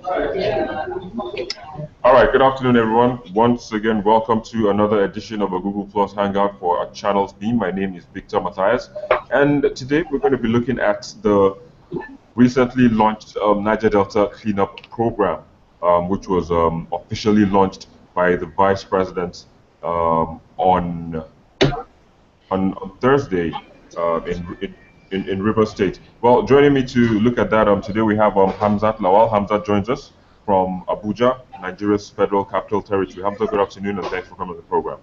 All right, good afternoon, everyone. Once again, welcome to another edition of a Google Plus Hangout for our channel's theme. My name is Victor Matthias, and today we're going to be looking at the recently launched Niger Delta Cleanup Program, which was officially launched by the Vice President on Thursday in River State. Well, joining me to look at that today we have Hamzat Lawal. Hamzat joins us from Abuja, Nigeria's Federal Capital Territory. Hamzat, good afternoon and thanks for coming to the program.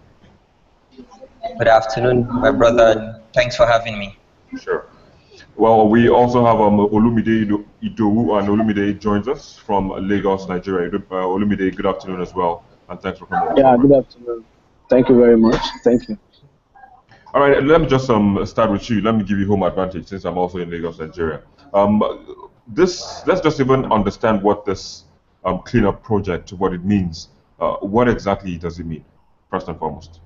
Good afternoon, my brother. Thanks for having me. Sure. Well, we also have Olumide Idowu, and Olumide joins us from Lagos, Nigeria. Olumide, good afternoon as well, and thanks for coming. Yeah, good afternoon. Thank you very much. Thank you. All right, let me just start with you. Let me give you home advantage since I'm also in Lagos, Nigeria. Let's just even understand what this cleanup project, what it means. What exactly does it mean, first and foremost?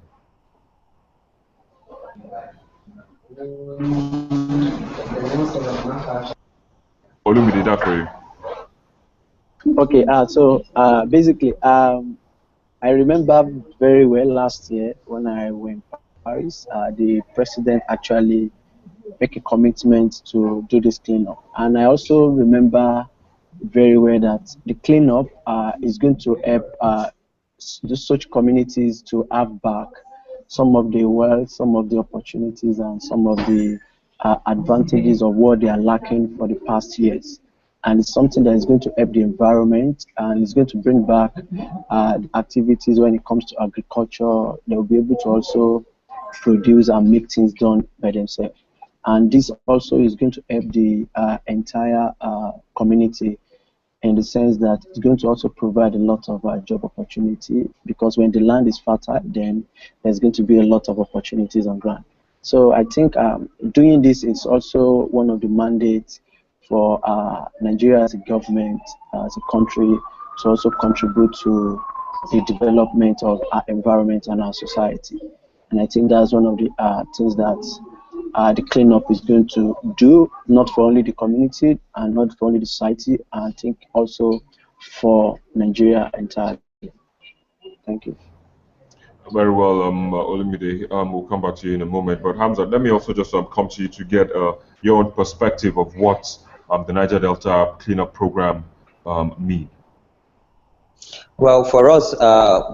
Olumide, that for you. Okay, so basically, I remember very well last year when I went to Paris, the president actually make a commitment to do this cleanup. And I also remember very well that the cleanup is going to help such communities to have back some of the wealth, some of the opportunities, and some of the advantages of what they are lacking for the past years. And it's something that is going to help the environment, and it's going to bring back activities when it comes to agriculture. They'll be able to also produce and make things done by themselves. And this also is going to help the entire community in the sense that it's going to also provide a lot of job opportunity, because when the land is fertile, then there's going to be a lot of opportunities on ground. So I think doing this is also one of the mandates for Nigeria as a government, as a country, to also contribute to the development of our environment and our society. And I think that's one of the things that the cleanup is going to do, not for only the community and not for only the society, I think also for Nigeria entirely. Thank you. Very well, Olumide. We'll come back to you in a moment. But Hamza, let me also just come to you to get your own perspective of what the Niger Delta cleanup program mean. Well, for us,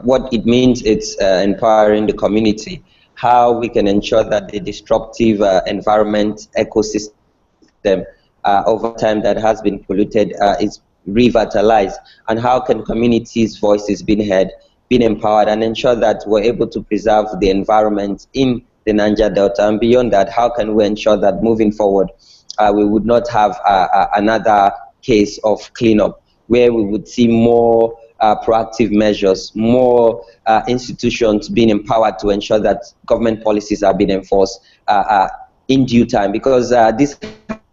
what it means, it's empowering the community, how we can ensure that the disruptive environment ecosystem over time that has been polluted is revitalized, and how can communities' voices be heard, being empowered, and ensure that we're able to preserve the environment in the Niger Delta. And beyond that, how can we ensure that moving forward, we would not have another case of cleanup, where we would see more proactive measures, more institutions being empowered to ensure that government policies are being enforced in due time, because this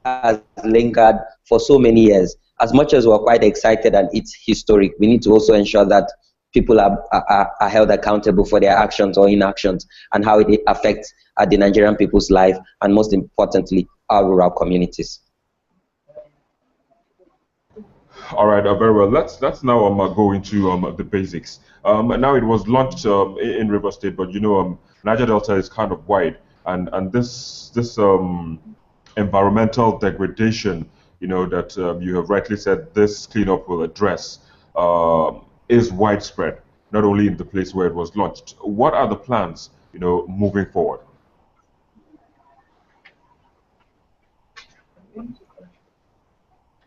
has lingered for so many years. As much as we're quite excited and it's historic, we need to also ensure that people are held accountable for their actions or inactions, and how it affects the Nigerian people's life, and most importantly, our rural communities. All right, very well. Let's now go into the basics. Now it was launched in River State, but you know, Niger Delta is kind of wide, and this environmental degradation, you know, that you have rightly said this cleanup will address, is widespread, not only in the place where it was launched. What are the plans, you know, moving forward?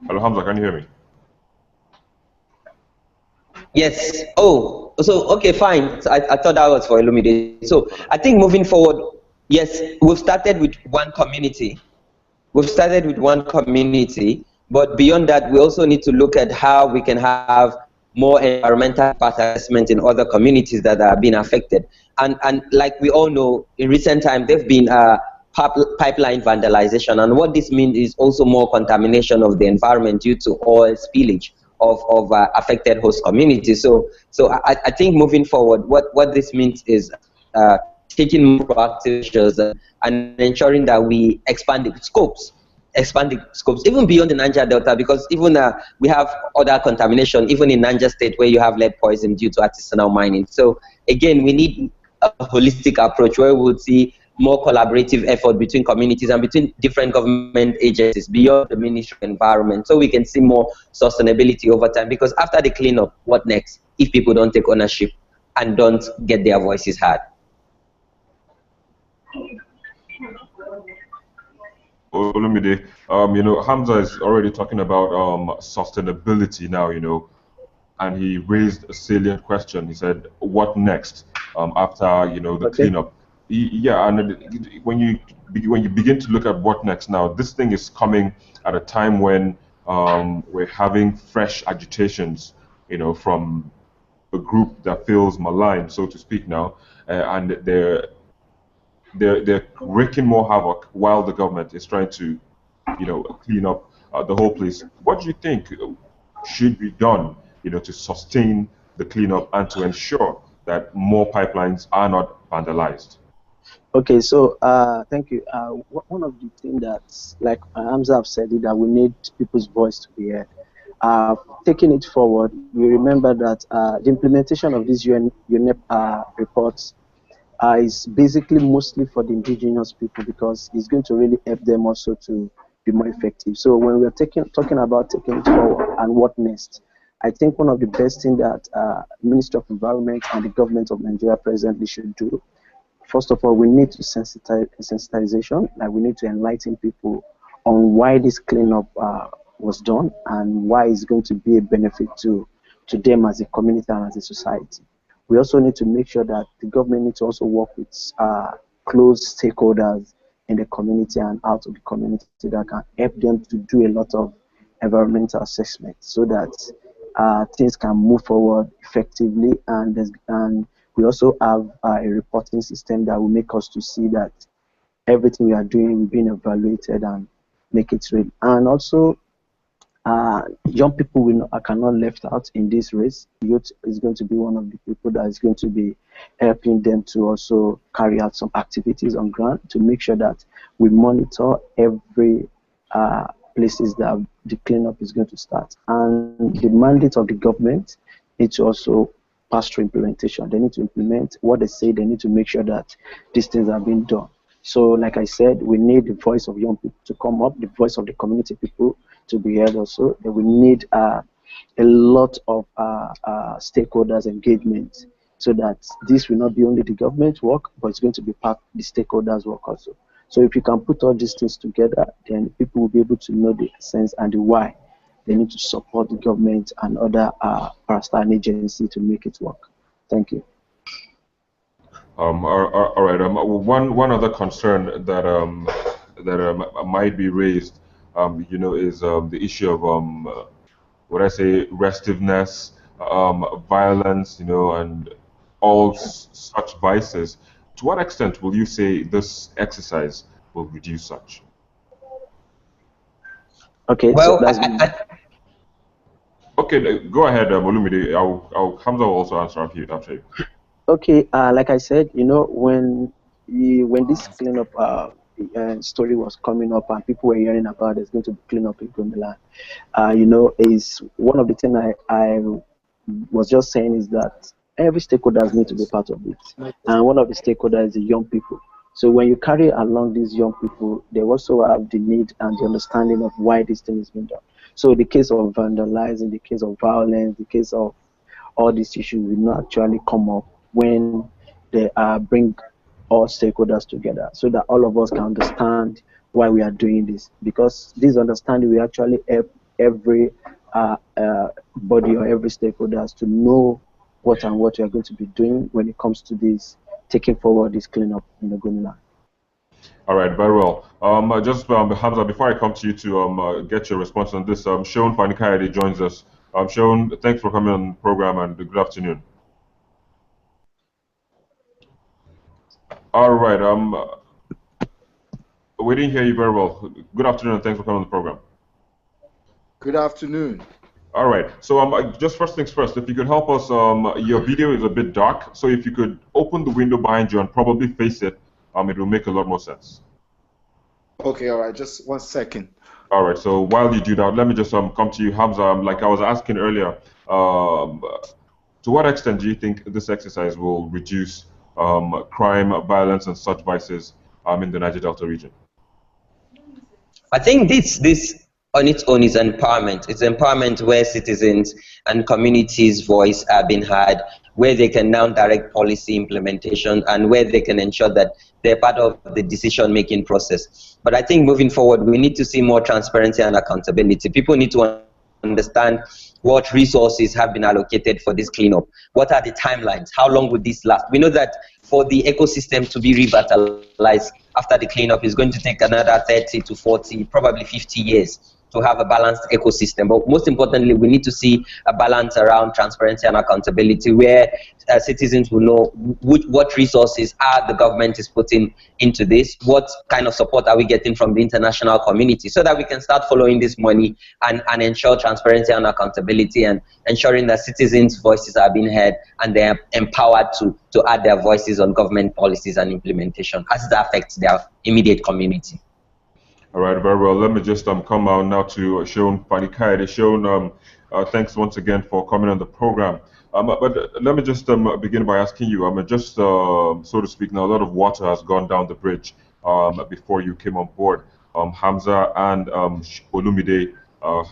Hello, Hamza, can you hear me? Yes. Oh, so okay, fine. So I thought that was for Illumide. So I think moving forward, yes, we've started with one community. We've started with one community, but beyond that, we also need to look at how we can have more environmental impact assessment in other communities that are being affected. And like we all know, in recent time, there've been pipeline vandalization, and what this means is also more contamination of the environment due to oil spillage of affected host communities. So I think moving forward, what this means is taking more proactive measures and ensuring that we expand the scopes expand the scopes even beyond the Niger Delta, because even we have other contamination even in Niger State where you have lead poison due to artisanal mining. So again, we need a holistic approach where we would see more collaborative effort between communities and between different government agencies beyond the Ministry of Environment, so we can see more sustainability over time. Because after the cleanup, what next if people don't take ownership and don't get their voices heard? Olumide, Hamza is already talking about sustainability now, and he raised a salient question. He said, "What next after the cleanup?" Yeah, and when you begin to look at what next now, this thing is coming at a time when we're having fresh agitations, from a group that feels maligned, so to speak now, and they're wreaking more havoc while the government is trying to, clean up the whole place. What do you think should be done, to sustain the cleanup and to ensure that more pipelines are not vandalized? Okay, so thank you. One of the things that, like Hamza have said, it, that we need people's voice to be heard. Taking it forward, we remember that the implementation of these UNEP reports is basically mostly for the indigenous people, because it's going to really help them also to be more effective. So when we're talking about taking it forward and what next, I think one of the best things that Ministry of Environment and the government of Nigeria presently should do, first of all, we need to sensitization, like we need to enlighten people on why this cleanup was done and why it's going to be a benefit to them as a community and as a society. We also need to make sure that the government needs to also work with close stakeholders in the community and out of the community that can help them to do a lot of environmental assessment, so that things can move forward effectively. And we also have a reporting system that will make us to see that everything we are doing will be evaluated and make it real. And also, young people cannot left out in this race. Youth is going to be one of the people that is going to be helping them to also carry out some activities on ground to make sure that we monitor every places that the cleanup is going to start. And the mandate of the government needs to also pass through implementation. They need to implement what they say. They need to make sure that these things are being done. So, like I said, we need the voice of young people to come up, the voice of the community people to be heard also. That we need a lot of stakeholders engagement, so that this will not be only the government work, but it's going to be part of the stakeholders work also. So if you can put all these things together, then people will be able to know the sense and the why they need to support the government and other parastatal agencies to make it work. Thank you. All right. One other concern that might be raised, is the issue of what I say, restiveness, violence, and all such vices. To what extent will you say this exercise will reduce such? Okay, Well, so that's Okay, go ahead, Olumide. Hamza will also answer after you. okay. Like I said, when this cleanup story was coming up and people were hearing about there's going to be cleanup in Gombeland, is one of the things I was just saying is that every stakeholders need to be part of it, and one of the stakeholders is the young people. So when you carry along these young people, they also have the need and the understanding of why this thing is being done. So the case of vandalizing, the case of violence, the case of all these issues will not actually come up when they bring all stakeholders together, so that all of us can understand why we are doing this. Because this understanding will actually help every body or every stakeholders to know what we are going to be doing when it comes to this taking forward this cleanup in the Gombeland. All right, very well. Just Hamza, before I come to you to get your response on this, Sean Fanikayade joins us. Sean, thanks for coming on the program and good afternoon. All right. We didn't hear you very well. Good afternoon and thanks for coming on the program. Good afternoon. All right. So just first things first, if you could help us, your video is a bit dark, so if you could open the window behind you and probably face it, it will make a lot more sense. Okay, all right, just 1 second. All right. So while you do that, let me just come to you, Hamza. Like I was asking earlier, um, to what extent do you think this exercise will reduce crime, violence, and such vices in the Niger Delta region? I think this on its own is empowerment. It's empowerment where citizens and communities' voice are being heard, where they can now direct policy implementation, and where they can ensure that they're part of the decision-making process. But I think moving forward, we need to see more transparency and accountability. People need to understand what resources have been allocated for this cleanup. What are the timelines? How long would this last? We know that for the ecosystem to be revitalized after the cleanup is going to take another 30 to 40, probably 50 years to have a balanced ecosystem. But most importantly, we need to see a balance around transparency and accountability where citizens will know what resources are the government is putting into this, what kind of support are we getting from the international community, so that we can start following this money and ensure transparency and accountability, and ensuring that citizens' voices are being heard and they're empowered to add their voices on government policies and implementation as it affects their immediate community. All right, very well. Let me just come out now to Sean Fanikaide. Sean, thanks once again for coming on the program. But let me just begin by asking you, just so to speak, now a lot of water has gone down the bridge before you came on board. Hamza and Olumide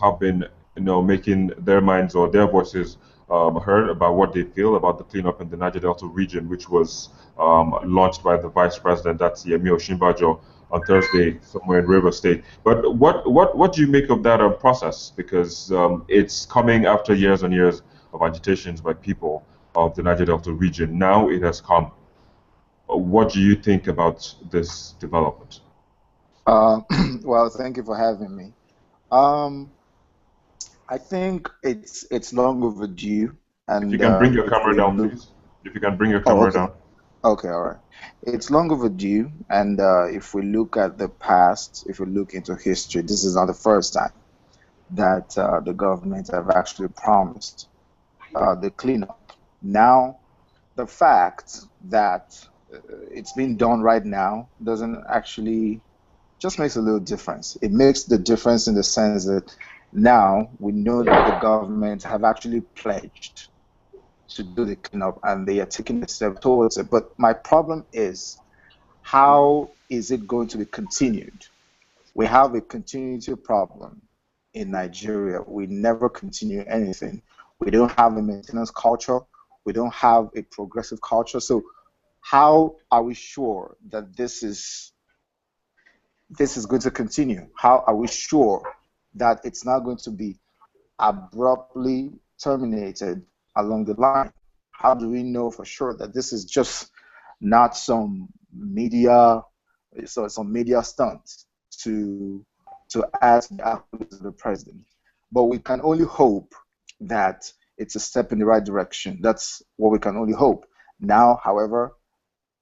have been, making their minds or their voices heard about what they feel about the cleanup in the Niger Delta region, which was launched by the Vice President, that's Yemi Osinbajo, on Thursday somewhere in River State. But what do you make of that process? Because it's coming after years and years of agitations by people of the Niger Delta region. Now it has come. What do you think about this development? Well, thank you for having me. Um, I think it's long overdue, If you and can bring your if camera we down, look, please. If you can bring your oh, camera okay, down. okay, all right. It's long overdue, and if we look at the past, if we look into history, this is not the first time that the government have actually promised the cleanup. Now, the fact that it's being done right now doesn't actually just makes a little difference. It makes the difference in the sense that now we know that the government have actually pledged to do the cleanup and they are taking a step towards it. But my problem is, how is it going to be continued? We have a continuity problem in Nigeria. We never continue anything. We don't have a maintenance culture. We don't have a progressive culture. So how are we sure that this is going to continue? How are we sure that it's not going to be abruptly terminated along the line? How do we know for sure that this is just not some media stunt to add the accolades of the president? But we can only hope that it's a step in the right direction. That's what we can only hope. Now, however,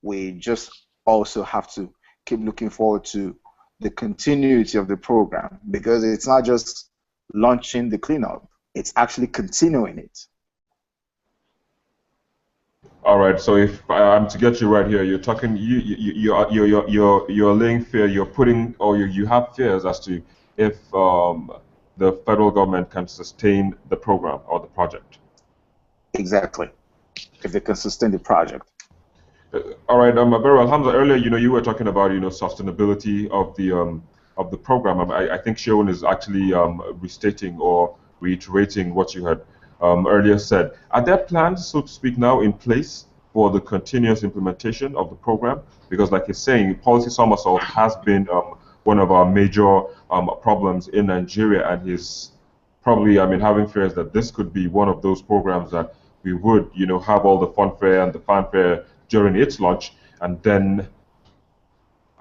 we just also have to keep looking forward to the continuity of the program, because it's not just launching the cleanup, it's actually continuing it. All right. So if I'm to get you right here, you're talking, you're laying fear, you're putting, or you have fears as to if the federal government can sustain the program or the project. Exactly. If they can sustain the project. All right, very well, Hamza. Earlier, you were talking about, sustainability of the program. I think Sean is actually restating or reiterating what you had earlier said. Are there plans, so to speak, now in place for the continuous implementation of the program? Because, like he's saying, policy somersault has been one of our major problems in Nigeria, and he's probably, having fears that this could be one of those programs that we would, have all the funfair and the fanfare during its launch, and then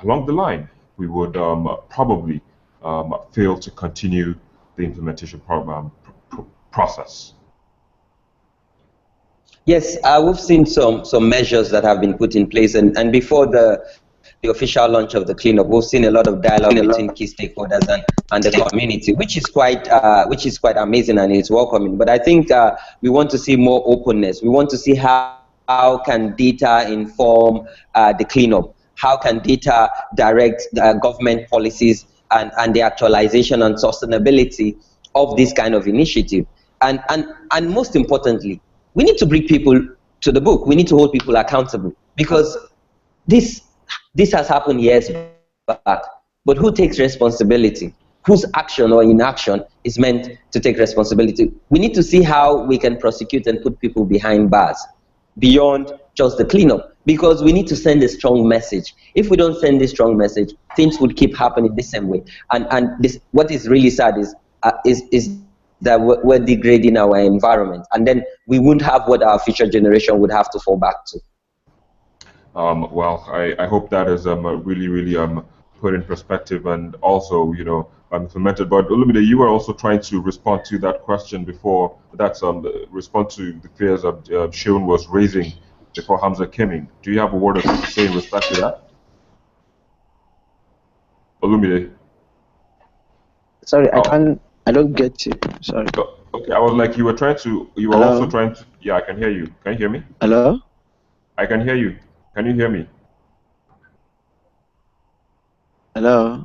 along the line, we would probably fail to continue the implementation program process. Yes, we've seen some measures that have been put in place, and before the official launch of the cleanup, we've seen a lot of dialogue between key stakeholders and the community, which is quite amazing and it's welcoming. But I think we want to see more openness. We want to see how can data inform the cleanup. how can data direct government policies and the actualization and sustainability of this kind of initiative. And most importantly, we need to bring people to the book. We need to hold people accountable, because this has happened years back. But who takes responsibility? Whose action or inaction is meant to take responsibility? We need to see how we can prosecute and put people behind bars beyond just the cleanup, because we need to send a strong message. If we don't send this strong message, things would keep happening the same way. And this, what is really sad is that we're degrading our environment, and then we won't have what our future generation would have to fall back to. Well, I hope that is really put in perspective and also, implemented. But Olumide, you were also trying to respond to that question before. That's respond to the fears of Sheun was raising before Hamza came in. Do you have a word or two to say in respect to that, Olumide? Sorry, I don't get you. Sorry. Okay, I was like, you were Hello? also trying to. Yeah, I can hear you. Can you hear me? Hello? I can hear you. Can you hear me? Hello?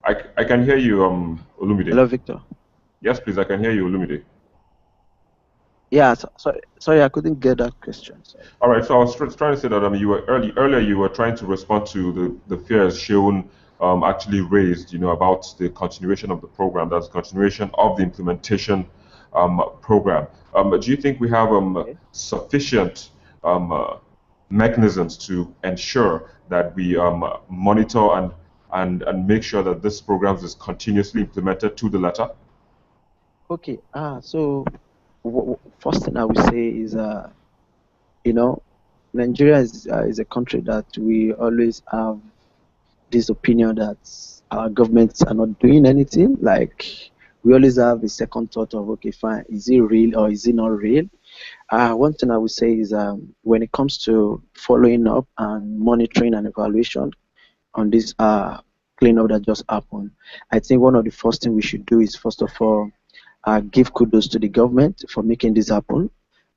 I can hear you, Olumide. Hello, Victor. Yes, please, I can hear you, Olumide. Yeah, sorry, I couldn't get that question. Sorry. All right, so I was trying to say that you were earlier you were trying to respond to the fears Sheun actually raised, about the continuation of the program, that's continuation of the implementation program. Do you think we have Okay. sufficient mechanisms to ensure that we monitor and make sure that this program is continuously implemented to the letter? Okay. So first thing I would say is, Nigeria is a country that we always have this opinion that our governments are not doing anything. Like, we always have a second thought of, okay, fine, is it real or is it not real? One thing I would say is, when it comes to following up and monitoring and evaluation on this cleanup that just happened, I think one of the first things we should do is, first of all, give kudos to the government for making this happen.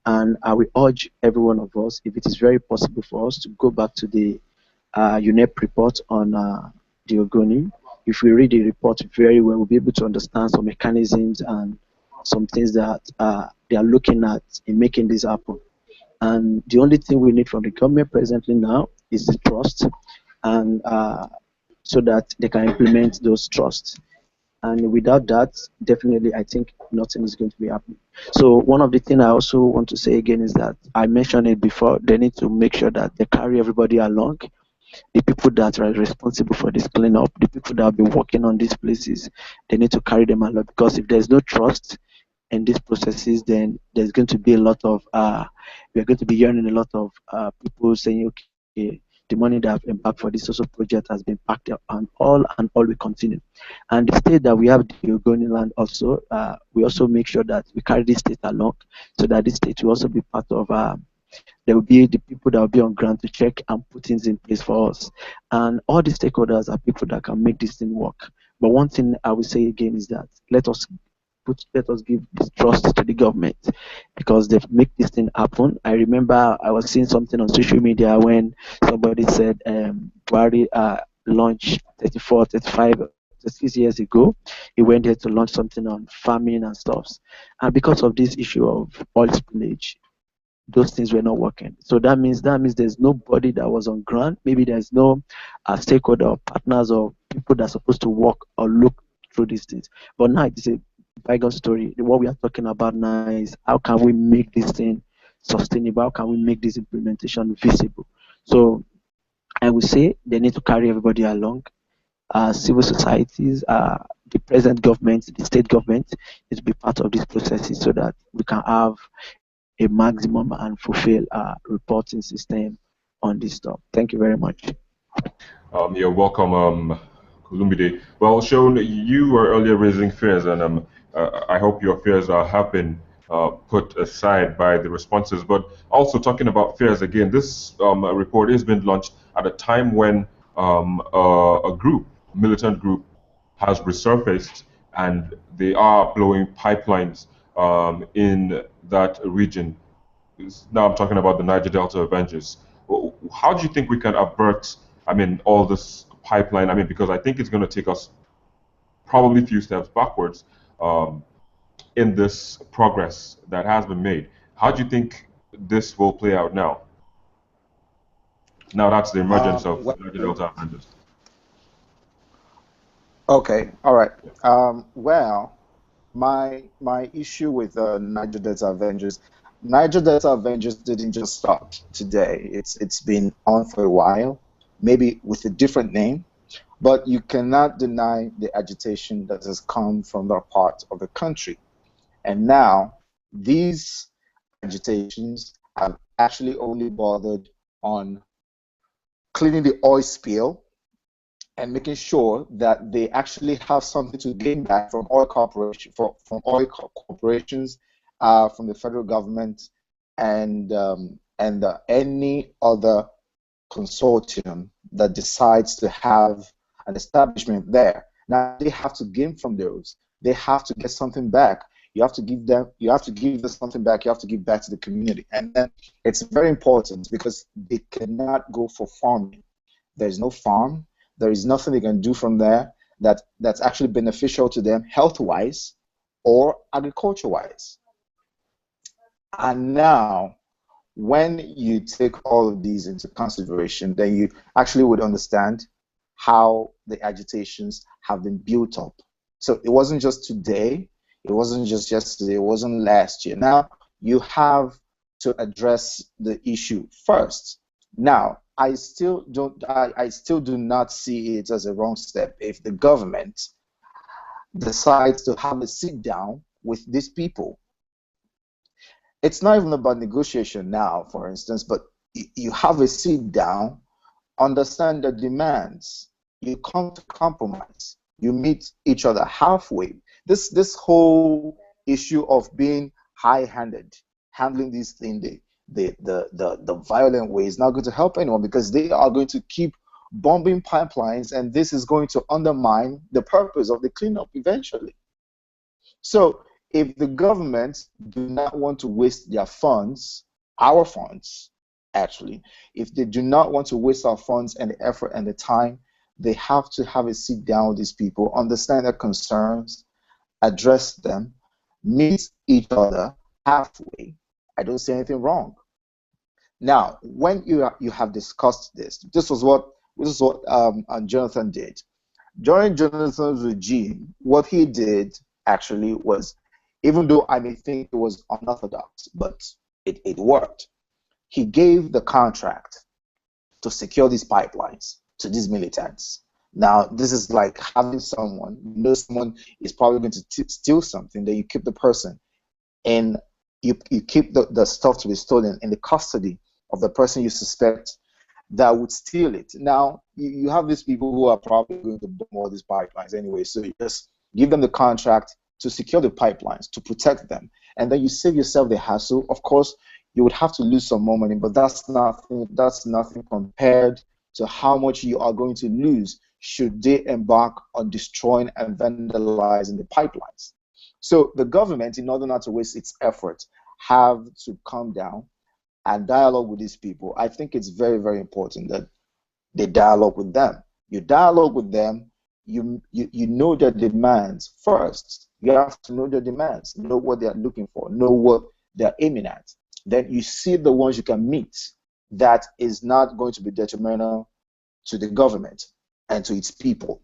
And I will urge every one of us, if it is very possible for us, to go back to the UNEP report on the Ogoni. If we read the report very well, we'll be able to understand some mechanisms and some things that they are looking at in making this happen. And the only thing we need from the government presently now is the trust, and so that they can implement those trusts. And without that, definitely, I think nothing is going to be happening. So one of the things I also want to say again is that I mentioned it before. They need to make sure that they carry everybody along. The people that are responsible for this cleanup, the people that have been working on these places, they need to carry them along. Because if there's no trust in these processes, then there's going to be a lot of we're going to be hearing a lot of people saying, okay, the money that I've embarked for this social project has been packed up, and all will continue. And the state that we have the Ogoni land also, we also make sure that we carry this state along, so that this state will also be part of there will be the people that will be on ground to check and put things in place for us. And all the stakeholders are people that can make this thing work. But one thing I will say again is that let us give this trust to the government, because they make this thing happen. I remember I was seeing something on social media when somebody said Buhari launched 34, 35, 36 years ago. He went there to launch something on farming and stuff. And because of this issue of oil spillage, those things were not working. So that means there's nobody that was on ground. Maybe there's no stakeholder or partners or people that are supposed to work or look through these things. But now it's a bygone story. What we are talking about now is, how can we make this thing sustainable? How can we make this implementation visible? So I would say they need to carry everybody along. Civil societies, the present government, the state government, need to be part of these processes, so that we can have a maximum and fulfill reporting system on this stuff. Thank you very much. You're welcome, Olumide. Well, Sean, you were earlier raising fears, and I hope your fears have been put aside by the responses. But also talking about fears again, this report has been launched at a time when a militant group, has resurfaced, and they are blowing pipelines in that region. Now I'm talking about the Niger Delta Avengers. How do you think we can avert I mean, all this pipeline. I mean, because I think it's going to take us probably a few steps backwards um, in this progress that has been made. How do you think this will play out now? Now that's the emergence of Well, Niger Delta Avengers. okay, all right. Well, my issue with Niger Delta Avengers, Niger Delta Avengers didn't just start today. It's been on for a while, maybe with a different name, but you cannot deny the agitation that has come from that part of the country. And now these agitations have actually only bothered on cleaning the oil spill and making sure that they actually have something to gain back from oil corporation from corporations, from the federal government, and any other consortium that decides to have an establishment there. Now they have to gain from those. They have to get something back. You have to give them. You have to give them something back. You have to give back to the community, and then it's very important because they cannot go for farming. There's no farm. There is nothing they can do from there that's actually beneficial to them health-wise or agriculture-wise. And now, when you take all of these into consideration, then you actually would understand how the agitations have been built up. So it wasn't just today, it wasn't just yesterday, it wasn't last year. Now you have to address the issue first. Now, I still do not see it as a wrong step if the government decides to have a sit down with these people. It's not even about negotiation now, for instance, but you have a sit down, understand the demands, you come to compromise, you meet each other halfway. This whole issue of being high-handed, handling this thing the violent way is not going to help anyone because they are going to keep bombing pipelines, and this is going to undermine the purpose of the cleanup eventually. So if the government do not want to waste their funds, our funds, actually, if they do not want to waste our funds and the effort and the time, they have to have a sit down with these people, understand their concerns, address them, meet each other halfway. I don't see anything wrong. Now, when you have discussed this, this is what Jonathan did. During Jonathan's regime, what he did actually was, even though I may think it was unorthodox, but it worked. He gave the contract to secure these pipelines to these militants. Now, this is like having someone, you know, someone is probably going to steal something, then you keep the person and you keep the stuff to be stolen in the custody of the person you suspect that would steal it. Now, you have these people who are probably going to bomb all these pipelines anyway, so you just give them the contract to secure the pipelines, to protect them, and then you save yourself the hassle. Of course, you would have to lose some more money, but that's nothing compared to how much you are going to lose should they embark on destroying and vandalizing the pipelines. So the government, in order not to waste its effort, have to calm down and dialogue with these people. I think it's very, very important that they dialogue with them. You dialogue with them, you know their demands first. You have to know their demands, know what they are looking for, know what they're aiming at. Then you see the ones you can meet that is not going to be detrimental to the government and to its people.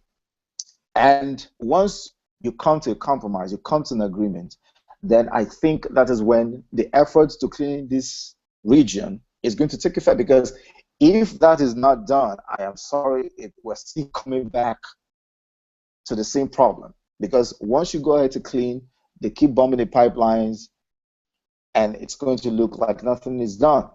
And once you come to a compromise, you come to an agreement, then I think that is when the efforts to clean this region is going to take effect. Because if that is not done, I am sorry, we're still coming back to the same problem. Because once you go ahead to clean, they keep bombing the pipelines, and it's going to look like nothing is done.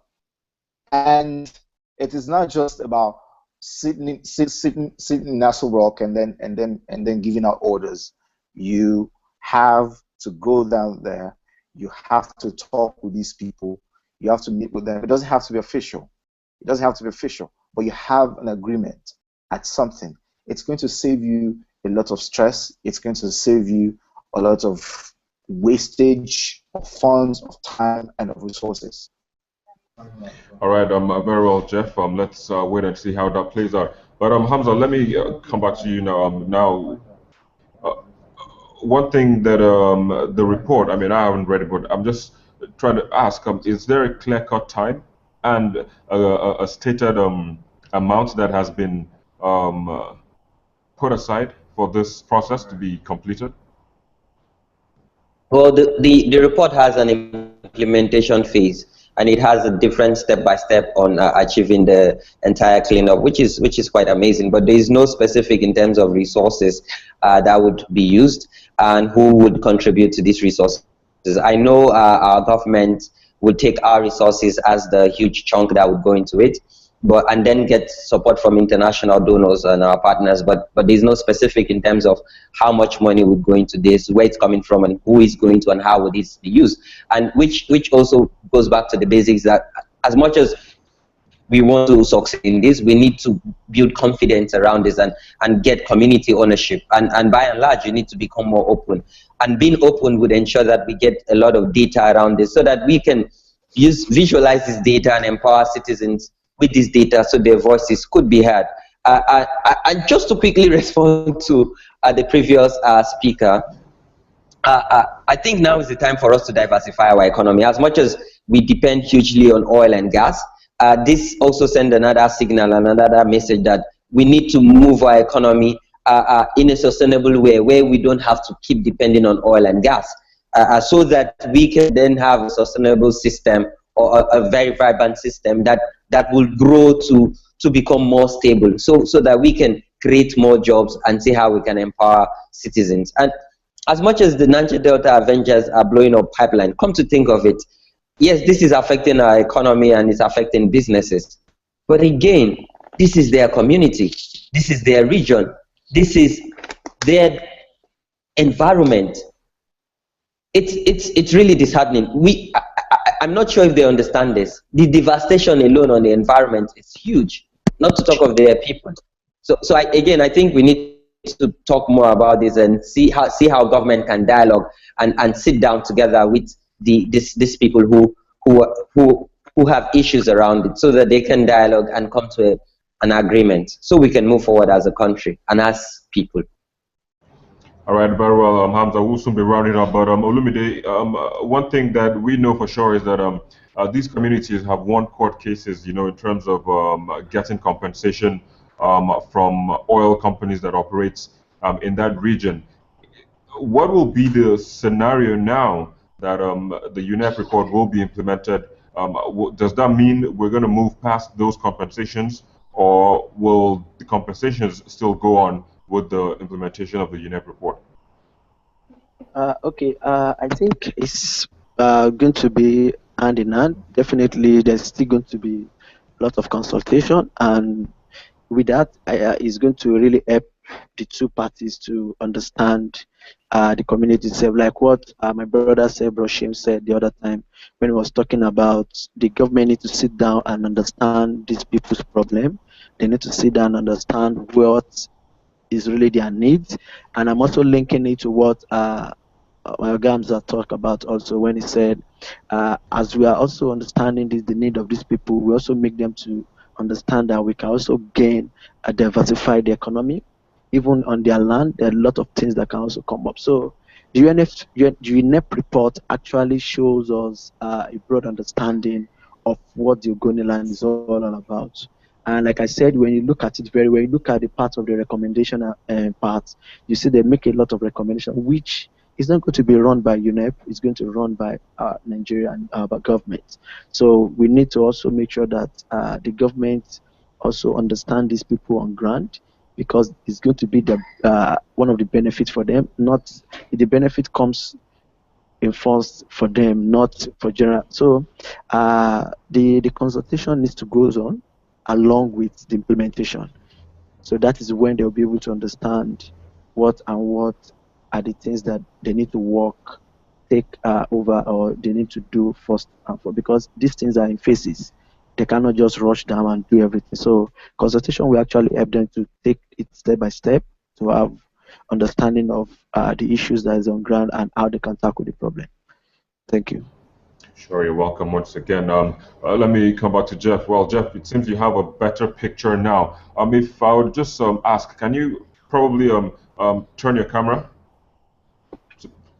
And it is not just about sitting in Nassau Rock and then giving out orders. You have to go down there. You have to talk with these people. You have to meet with them. It doesn't have to be official. It doesn't have to be official, but you have an agreement at something. It's going to save you a lot of stress. It's going to save you a lot of wastage of funds, of time, and of resources. All right, very well, Jeff. Let's wait and see how that plays out. But Hamza, let me come back to you now. Uh, one thing that the report, I mean, I haven't read it, but I'm just trying to ask, is there a clear-cut time and a stated amount that has been um, uh, put aside for this process to be completed? Well, the report has an implementation phase, and it has a different step-by-step on achieving the entire cleanup, which is quite amazing. But there is no specific in terms of resources that would be used and who would contribute to these resources. I know our government would take our resources as the huge chunk that would go into it, but and then get support from international donors and our partners. But there's no specific in terms of how much money would go into this, where it's coming from, and who is going to, and how would this be used, and which also goes back to the basics that as much as we want to succeed in this, we need to build confidence around this and get community ownership. And by and large, you need to become more open. And being open would ensure that we get a lot of data around this so that we can visualize this data and empower citizens with this data so their voices could be heard. And just to quickly respond to the previous speaker, I think now is the time for us to diversify our economy. As much as we depend hugely on oil and gas, this also sends another signal, another message that we need to move our economy in a sustainable way where we don't have to keep depending on oil and gas, so that we can then have a sustainable system or a very vibrant system that will grow to become more stable, so that we can create more jobs and see how we can empower citizens. And as much as the Niger Delta Avengers are blowing up pipeline, come to think of it, yes, this is affecting our economy and it's affecting businesses. But again, this is their community, this is their region, this is their environment. It's really disheartening. I'm not sure if they understand this. The devastation alone on the environment is huge, not to talk of their people. So again, I think we need to talk more about this and see how government can dialogue and sit down together with these people who have issues around it, so that they can dialogue and come to an agreement, so we can move forward as a country and as people. All right, very well, Hamza. We'll soon be rounding up, but Olumide, one thing that we know for sure is that these communities have won court cases, you know, in terms of getting compensation from oil companies that operate in that region. What will be the scenario now that the UNEP report will be implemented? Does that mean we're going to move past those compensations, or will the compensations still go on with the implementation of the UNEP report? Okay, I think it's going to be hand in hand. Definitely, there's still going to be a lot of consultation, and with that, it's going to really help the two parties to understand the community itself. Like what my brother said, Broshim said the other time when he was talking about the government need to sit down and understand these people's problem. They need to sit down and understand what is really their needs. And I'm also linking it to what Gamza talked about also when he said, as we are also understanding the need of these people, we also make them to understand that we can also gain a diversified economy. Even on their land, there are a lot of things that can also come up. So the UNEP report actually shows us a broad understanding of what the Ogoni land is all about. And like I said, when you look at it very well, you look at the part of the recommendation part, you see they make a lot of recommendation, which is not going to be run by UNEP, it's going to be run by Nigeria and our government. So we need to also make sure that the government also understand these people on ground, because it's going to be the one of the benefits for them. Not the benefit comes enforced for them, not for general. So the consultation needs to go on along with the implementation. So that is when they'll be able to understand what are the things that they need to work, take over, or they need to do first and for, because these things are in phases. They cannot just rush down and do everything. So consultation will actually help them to take it step by step to have understanding of the issues that is on ground and how they can tackle the problem. Thank you. Sure, you're welcome once again. Let me come back to Jeff. Well, Jeff, it seems you have a better picture now. If I would just ask, can you probably turn your camera?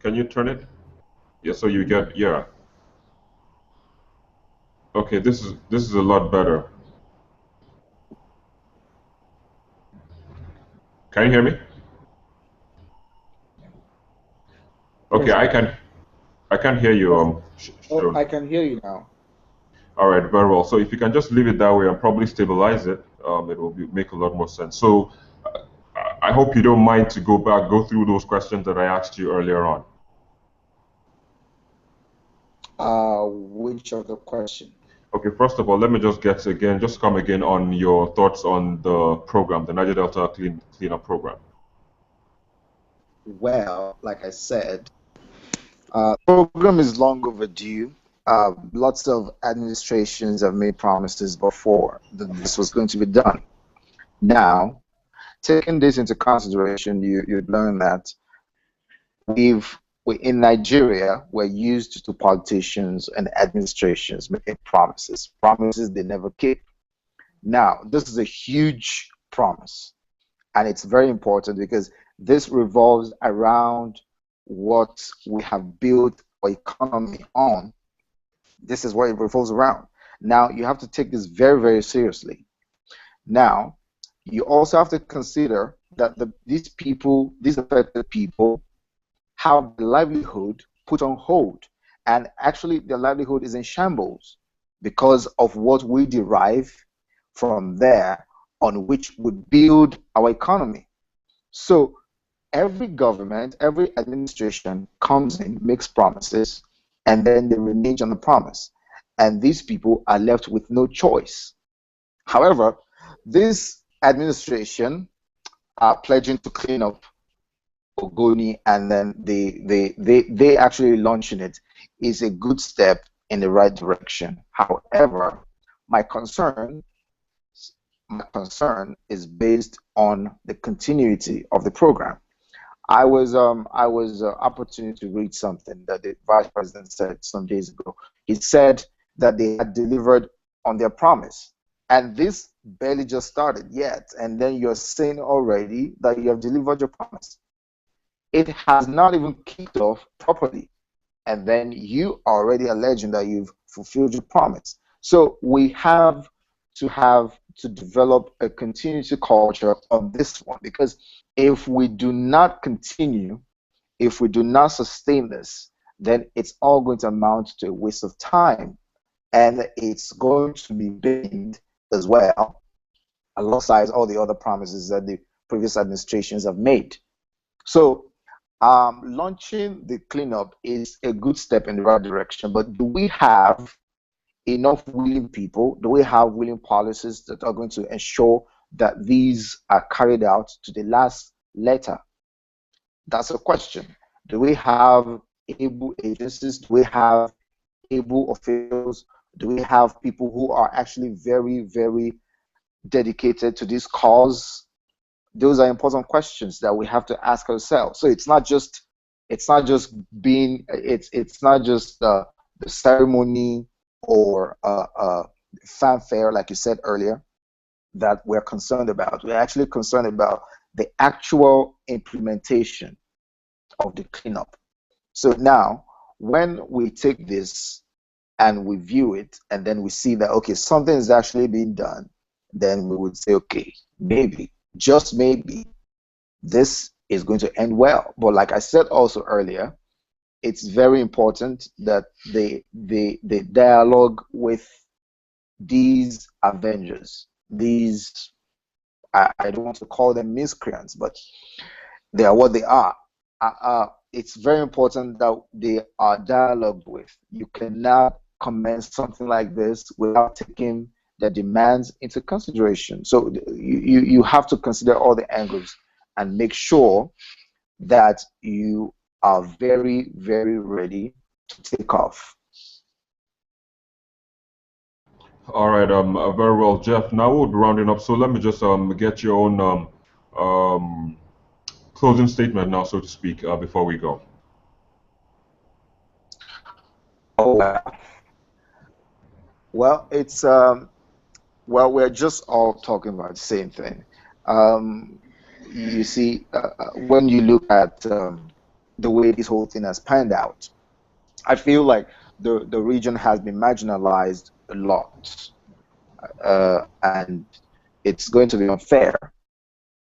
Can you turn it? Yeah, so you get, yeah. Okay, this is a lot better. Can you hear me? Okay, Yes, I can. I can hear you. Yes. Oh, Sure. I can hear you now. All right, very well. So if you can just leave it that way and probably stabilize it, it will make a lot more sense. So I hope you don't mind to go through those questions that I asked you earlier on. Which of the question? Okay, first of all, let me just come again on your thoughts on the program, the Niger Delta Cleanup Program. Well, like I said, program is long overdue. Lots of administrations have made promises before that this was going to be done. Now, taking this into consideration, you learn that we in Nigeria, we're used to politicians and administrations making promises they never keep. Now, this is a huge promise, and it's very important because this revolves around what we have built our economy on. This is what it revolves around. Now, you have to take this very, very seriously. Now, you also have to consider that these people, these affected people, have their livelihood put on hold. And actually, their livelihood is in shambles because of what we derive from there on which would build our economy. So every government, every administration comes in, makes promises, and then they renege on the promise. And these people are left with no choice. However, this administration are pledging to clean up Ogoni, and then they actually launching it is a good step in the right direction. However, my concern my concern is based on the continuity of the program. I was opportunity to read something that the vice president said some days ago. He said that they had delivered on their promise, and this barely just started yet, and then you're saying already that you have delivered your promise. It has not even kicked off properly, and then you are already alleging that you've fulfilled your promise. So we have to develop a continuity culture on this one, because if we do not continue, if we do not sustain this, then it's all going to amount to a waste of time, and it's going to be banned as well, alongside all the other promises that the previous administrations have made. So launching the cleanup is a good step in the right direction, but do we have enough willing people? Do we have willing policies that are going to ensure that these are carried out to the last letter? That's a question. Do we have able agencies? Do we have able officials? Do we have people who are actually very, very dedicated to this cause? Those are important questions that we have to ask ourselves. So it's not just being it's not just the ceremony or fanfare, like you said earlier, that we're concerned about. We're actually concerned about the actual implementation of the cleanup. So now, when we take this and we view it, and then we see that okay, something is actually being done, then we would say, okay, maybe, just maybe, this is going to end well. But like I said also earlier, it's very important that they dialogue with these avengers, these I don't want to call them miscreants, but they are what they are. It's very important that they are dialogued with. You cannot commence something like this without taking the demands into consideration. So you have to consider all the angles and make sure that you are very, very ready to take off. All right, very well, Jeff. Now we'll be rounding up, so let me just get your own um, closing statement now, so to speak, before we go. Oh, wow. Well, it's well, we're just all talking about the same thing. Um, you see, when you look at the way this whole thing has panned out, I feel like the region has been marginalized a lot, and it's going to be unfair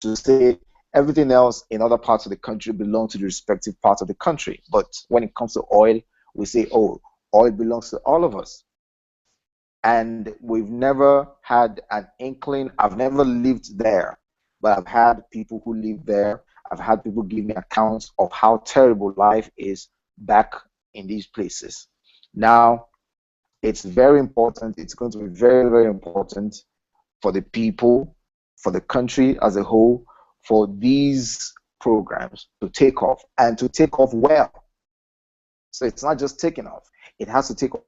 to say everything else in other parts of the country belong to the respective parts of the country. But when it comes to oil, we say, oh, oil belongs to all of us. And we've never had an inkling. I've never lived there, but I've had people who live there. I've had people give me accounts of how terrible life is back in these places. Now, it's very important. It's going to be very, very important for the people, for the country as a whole, for these programs to take off and to take off well. So it's not just taking off, it has to take off.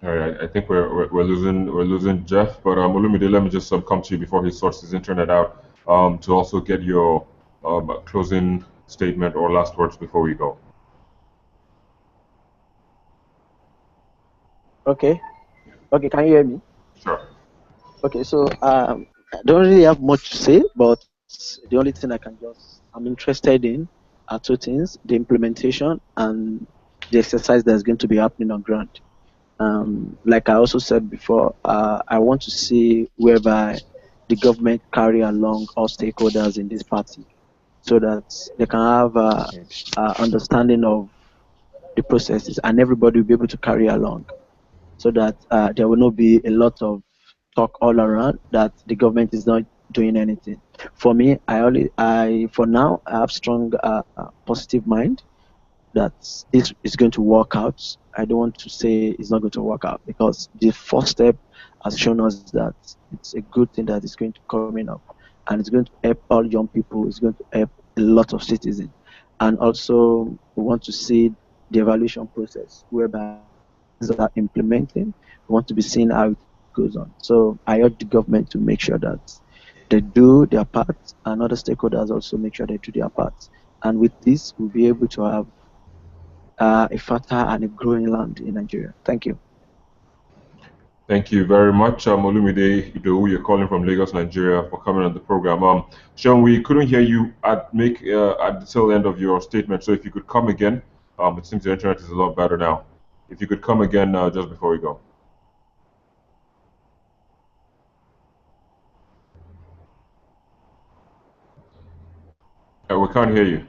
All right, I think we're losing Jeff, but Olumide, let me just come to you before he sorts his internet out to also get your closing statement or last words before we go. Okay. Okay, can you hear me? Sure. Okay, so I don't really have much to say, but the only thing I'm interested in are two things: the implementation and the exercise that's going to be happening on ground. Like I also said before, I want to see whereby the government carry along all stakeholders in this party, so that they can have understanding of the processes, and everybody will be able to carry along, so that there will not be a lot of talk all around that the government is not doing anything. For me, for now, I have strong positive mind that this is going to work out. I don't want to say it's not going to work out, because the first step has shown us that it's a good thing that is going to coming up, and it's going to help all young people. It's going to help a lot of citizens, and also we want to see the evaluation process whereby things are implementing. We want to be seeing how it goes on. So I urge the government to make sure that they do their part, and other stakeholders also make sure they do their part. And with this, we'll be able to have a fertile and a growing land in Nigeria. Thank you. Thank you very much, Olumide Idowu. You're calling from Lagos, Nigeria, for coming on the program. Sean, we couldn't hear you at the tail end of your statement, so if you could come again, it seems the internet is a lot better now. If you could come again just before we go. We can't hear you.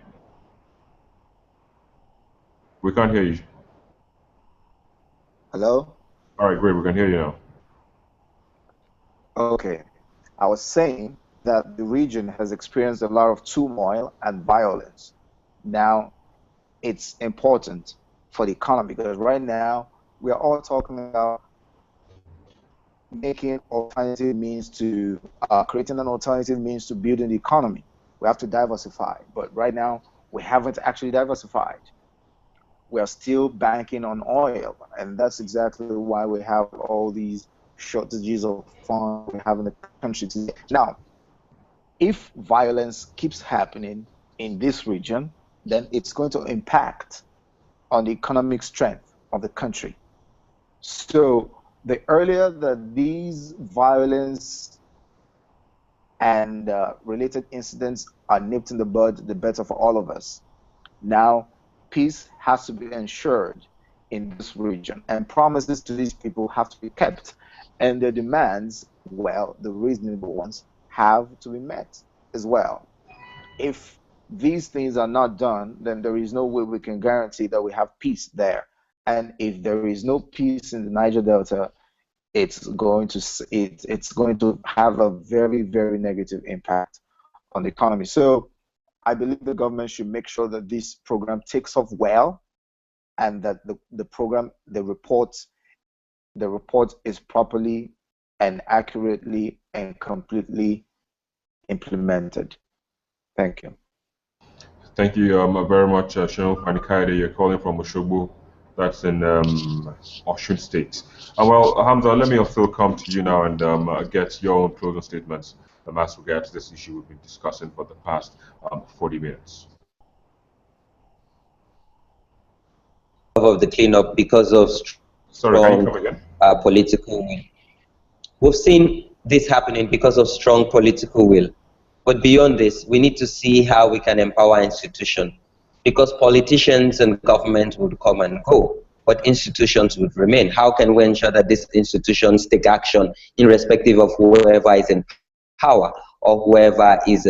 We can't hear you. Hello? All right, great. We can hear you now. Okay. I was saying that the region has experienced a lot of turmoil and violence. Now, it's important for the economy because right now we are all talking about making alternative means to creating an alternative means to building the economy. We have to diversify, but right now we haven't actually diversified. We are still banking on oil, and that's exactly why we have all these shortages of funds we have in the country today. Now, if violence keeps happening in this region, then it's going to impact on the economic strength of the country. So the earlier that these violence and related incidents are nipped in the bud, the better for all of us. Now, peace has to be ensured in this region, and promises to these people have to be kept, and their demands, well, the reasonable ones, have to be met as well. If these things are not done, then there is no way we can guarantee that we have peace there. And if there is no peace in the Niger Delta, it's going to have a very, very negative impact on the economy. So I believe the government should make sure that this program takes off well, and that the program, the report is properly and accurately and completely implemented. Thank you. Thank you very much, Sean Fanikaide. You're calling from Oshogbo. That's in Osun State. Well, Hamza, let me also come to you now and get your own closing statements as regards this issue we've been discussing for the past 40 minutes. of the cleanup because of Sorry, can you strong come again? political will. We've seen this happening because of strong political will. But beyond this, we need to see how we can empower institutions, because politicians and government would come and go, but institutions would remain. How can we ensure that these institutions take action irrespective of whoever is in power or whoever is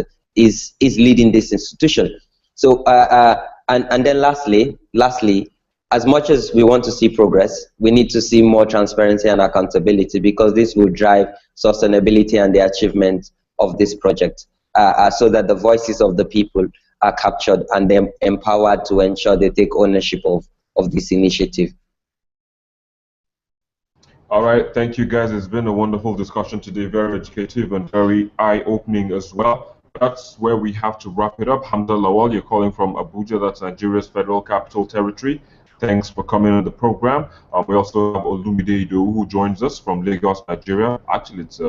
leading this institution? So, and then lastly, as much as we want to see progress, we need to see more transparency and accountability, because this will drive sustainability and the achievement of this project, so that the voices of the people are captured and then empowered to ensure they take ownership of this initiative. All right, thank you guys. It's been a wonderful discussion today, very educative and very eye-opening as well. That's where we have to wrap it up. Hamza Lawal, you're calling from Abuja, that's Nigeria's Federal Capital Territory. Thanks for coming on the program. We also have Olumide Idowu, who joins us from Lagos, Nigeria. Actually, it's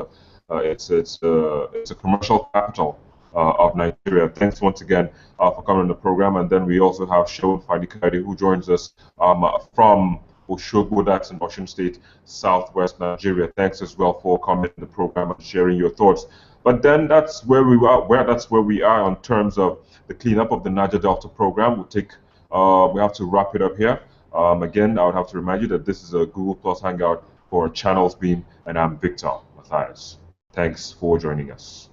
a commercial capital of Nigeria. Thanks once again for coming on the program. And then we also have Sheon Fadikadi, who joins us from Oshogbo, that's in Osun State, Southwest Nigeria. Thanks as well for coming to the program and sharing your thoughts. But then that's where we are. That's where we are in terms of the cleanup of the Niger Delta program. We have to wrap it up here. Again, I would have to remind you that this is a Google Plus Hangout for Channels Beam, and I'm Victor Matthias. Thanks for joining us.